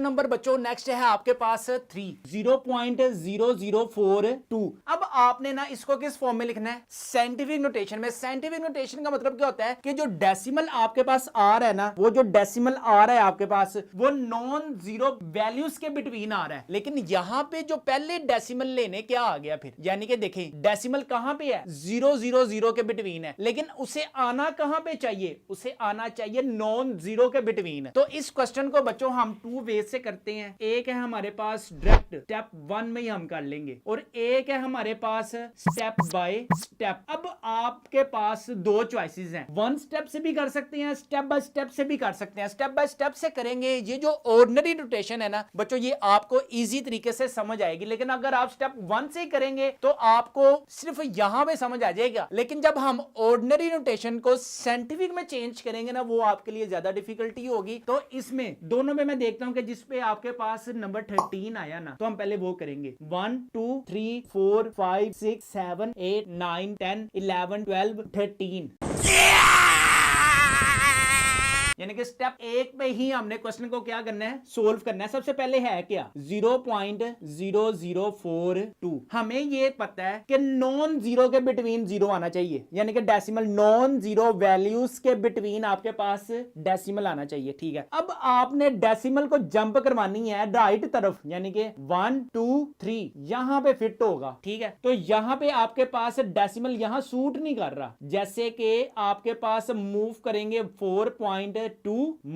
Number बच्चों next है आपके पास 0.0042। अब आपने ना इसको किस फॉर्म में लिखना है, साइंटिफिक नोटेशन में। साइंटिफिक नोटेशन का मतलब क्या होता है कि जो डेसिमल आपके पास आ रहा है ना, वो जो डेसिमल आ रहा है आपके पास वो नॉन जीरो वैल्यूज के बिटवीन आ रहा है। लेकिन यहां पे जो पहले डेसिमल लेने क्या आ गया फिर, यानी कि देखें डेसिमल कहां पे है, 000 के बिटवीन है, लेकिन उसे आना कहां पे चाहिए, उसे आना चाहिए नॉन जीरो के बिटवीन। तो इस क्वेश्चन को बच्चों हम टू वे से करते हैं। एक है हमारे पास डायरेक्ट स्टेप 1 में ही हम कर लेंगे, और एक है हमारे पास स्टेप बाय स्टेप। अब आपके पास दो चॉइसेस हैं, वन स्टेप से भी कर सकते हैं, स्टेप बाय स्टेप से भी कर सकते हैं। स्टेप बाय स्टेप से करेंगे, ये जो ऑर्डिनरी नोटेशन है ना बच्चों, ये आपको इजी तरीके से समझ आएगी। लेकिन अगर आप स्टेप 1 से ही करेंगे तो आपको सिर्फ यहां पे समझ आ जाएगा। लेकिन जब हम ऑर्डिनरी नोटेशन को साइंटिफिक में चेंज करेंगे ना, वो आपके लिए ज्यादा डिफिकल्टी होगी। तो इसमें दोनों में मैं देखता हूं कि जिसपे आपके पास नंबर 13 आया ना, तो हम पहले वो करेंगे। 1 2 3 4 5 6 7 8 9 10 11 12 13, यानी कि स्टेप 1 पे ही हमने क्वेश्चन को क्या करना है, सोल्व करना है। सबसे पहले है क्या 0.0042। हमें ये पता है कि नॉन जीरो के बिटवीन जीरो आना चाहिए, यानी कि डेसिमल नॉन जीरो वैल्यूज के बिटवीन आपके पास डेसिमल आना चाहिए। ठीक है, अब आपने डेसिमल को जंप करवानी है राइट तरफ, यानी कि 1 2 3 यहां पे फिट होगा। ठीक है, तो यहां पे आपके पास डेसिमल यहां सूट नहीं कर रहा, जैसे कि आपके पास मूव करेंगे 4.2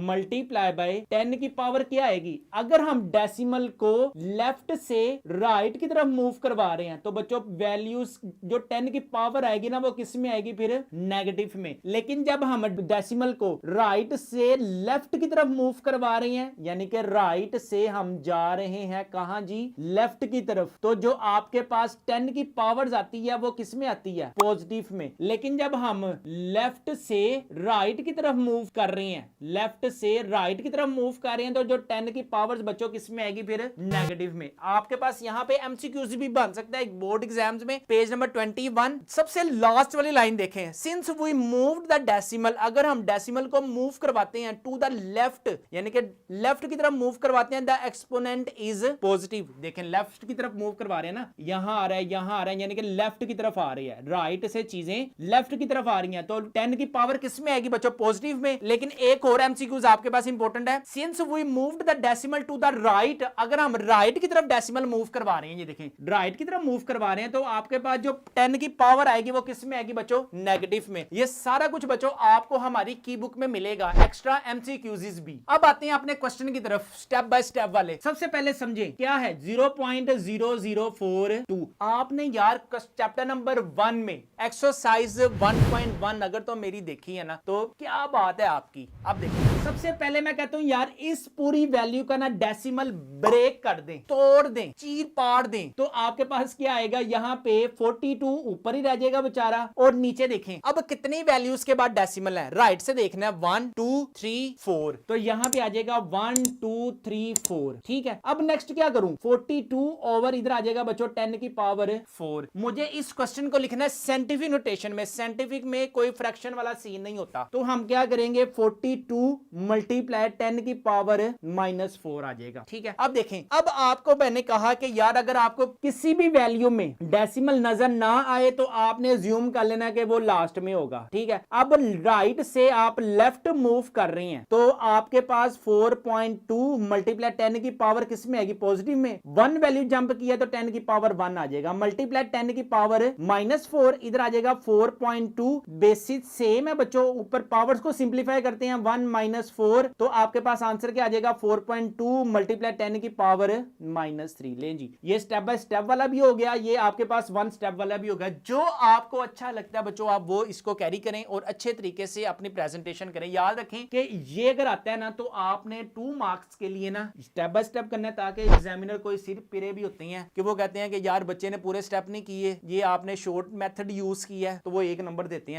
मल्टीप्लाई बाय 10 की पावर क्या आएगी। अगर हम डेसिमल को लेफ्ट से राइट की तरफ मूव करवा रहे हैं तो बच्चों वैल्यूज जो 10 की पावर आएगी ना, वो किस में आएगी फिर, नेगेटिव में। लेकिन जब हम डेसिमल को राइट से लेफ्ट की तरफ मूव करवा रहे हैं, यानी कि राइट से हम जा रहे हैं कहां जी, लेफ्ट की तरफ, तो जो आपके पास 10 की पावर्स आती है वो किस में आती है, पॉजिटिव में। लेकिन जब हम लेफ्ट से राइट की तरफ मूव कर रहे हैं, लेफ्ट से राइट की तरफ मूव कर रहे हैं, तो जो 10 की पावर्स बच्चों किस में आएगी फिर, नेगेटिव में। आपके पास यहां पे एमसीक्यूज भी बन सकता है बोर्ड एग्जाम्स में, पेज नंबर 21 सबसे लास्ट वाली लाइन देखें, since we moved the decimal. अगर हम डेसिमल को मूव करवाते हैं टू द लेफ्ट, यानी कि लेफ्ट की तरफ मूव करवाते हैं, द एक्सपोनेंट इज पॉजिटिव। देखें लेफ्ट की तरफ मूव करवा रहे हैं ना, यहां आ रहा है, यहां आ रहा है, यानी कि लेफ्ट की तरफ आ रही है, राइट से चीजें लेफ्ट की तरफ आ रही हैं, तो 10 की पावर किस में आएगी बच्चों, पॉजिटिव में। लेकिन एक और एमसीक्यूज आपके पास इंपॉर्टेंट है, since we moved the decimal to the right. अगर हम राइट की तरफ डेसिमल मूव करवा रहे हैं, ये देखें राइट की तरफ मूव करवा रहे हैं, तो आपके पास जो 10 की पावर आएगी वो किस में आएगी बच्चों, नेगेटिव में। ये सारा कुछ बच्चों आपको हमारी की बुक में मिलेगा, एक्स्ट्रा एमसीक्यूज भी। अब आते हैं अपने क्वेश्चन की तरफ स्टेप बाय स्टेप वाले। सबसे पहले समझे क्या है 0.0042। आपने यार चैप्टर नंबर 1 में एक्सरसाइज 1.1 अगर तो मेरी देखी है ना, तो क्या बात है आपकी। अब देखिए सबसे पहले मैं कहता हूं यार इस पूरी वैल्यू का ना डेसिमल ब्रेक कर दें, तोड़ दें, चीर पाड़ दें, तो आपके पास क्या आएगा, यहां पे 42 ऊपर ही रह जाएगा बेचारा, और नीचे देखें अब कितनी वैल्यूज के बाद डेसिमल है, राइट से देखना है 1 2 3 4, तो यहां पे आ जाएगा 1 2 3 4। ठीक है, अब नेक्स्ट क्या करूं, 42 ओवर इधर आ जाएगा बच्चों 10 की पावर 4। मुझे इस क्वेश्चन को लिखना है साइंटिफिक नोटेशन में, साइंटिफिक में कोई फ्रैक्शन वाला सीन नहीं होता, तो हम क्या करेंगे 42 मल्टीप्लाई 10 की पावर -4 आ जाएगा। ठीक है, अब देखें, अब आपको मैंने कहा कि यार अगर आपको किसी भी वैल्यू में डेसिमल नजर ना आए तो आपने ज्यूम कर लेना कि वो लास्ट में होगा। ठीक है, अब राइट से आप लेफ्ट मूव कर रहे हैं, तो आपके पास 4.2 मल्टीप्लाई 10 की पावर किस में आएगी, पॉजिटिव में। 1 वैल्यू जंप किया तो 10 की पावर 1 आ जाएगा, मल्टीप्लाई 10 की पावर -4 इधर आ जाएगा 4.2। बेसिस सेम है बच्चों, ऊपर पावर्स को सिंप्लीफाई करते हैं 1 -4, तो आपके पास आंसर क्या आ जाएगा 4.2 मल्टीप्लाई 10 की पावर -3। ले जी, ये स्टेप बाय स्टेप वाला भी हो गया, ये आपके पास 1 स्टेप वाला भी हो गया। जो आपको अच्छा लगता है बच्चों आप वो इसको कैरी करें और अच्छे तरीके से अपनी प्रेजेंटेशन करें। याद रखें कि ये अगर आता है ना तो आपने 2 मार्क्स के लिए ना स्टेप बाय स्टेप करना है, ताकि एग्जामिनर कोई सिर पिरे भी होते हैं कि वो कहते हैं कि यार बच्चे ने पूरे स्टेप नहीं किए, ये आपने शॉर्ट मेथड यूज किया है, तो वो 1 नंबर देते हैं।